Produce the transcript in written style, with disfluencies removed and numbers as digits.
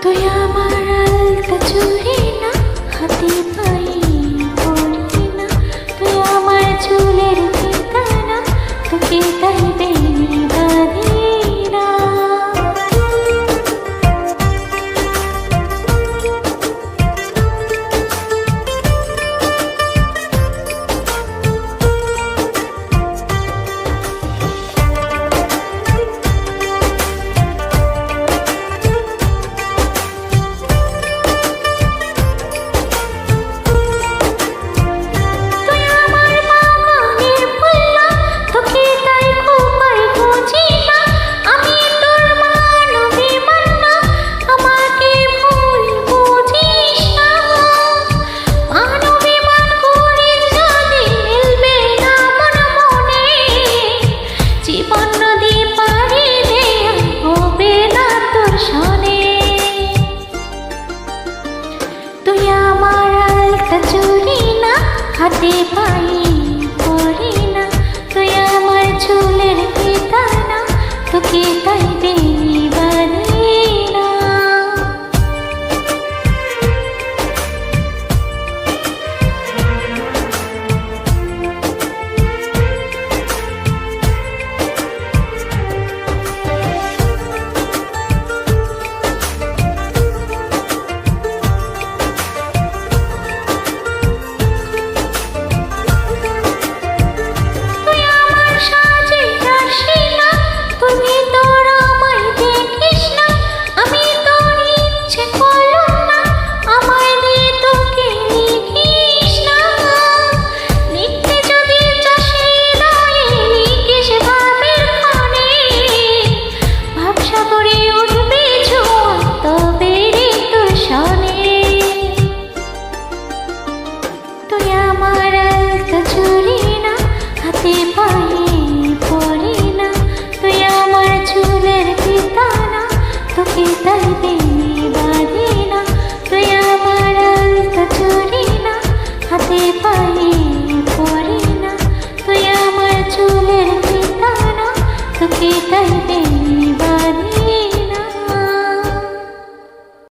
তুই আমার আলতা চুরি না, হাতে পায়ে পড়ি না, তুই আমার চুলের ফিতা না, তোকে তাই বেনি বাঁধি না। হাতে পায়ে পড়ি না, তুই আমার চুলের ফিতা না, তোকে তাই বেনি বাঁধি না। হাতে পায়ে পড়ি না, তুই আমার চুলের ফিতা না, তোকে তাই বেনি বাঁধি না, তুই আমার আলতা চুরি না, হাতে পায়ে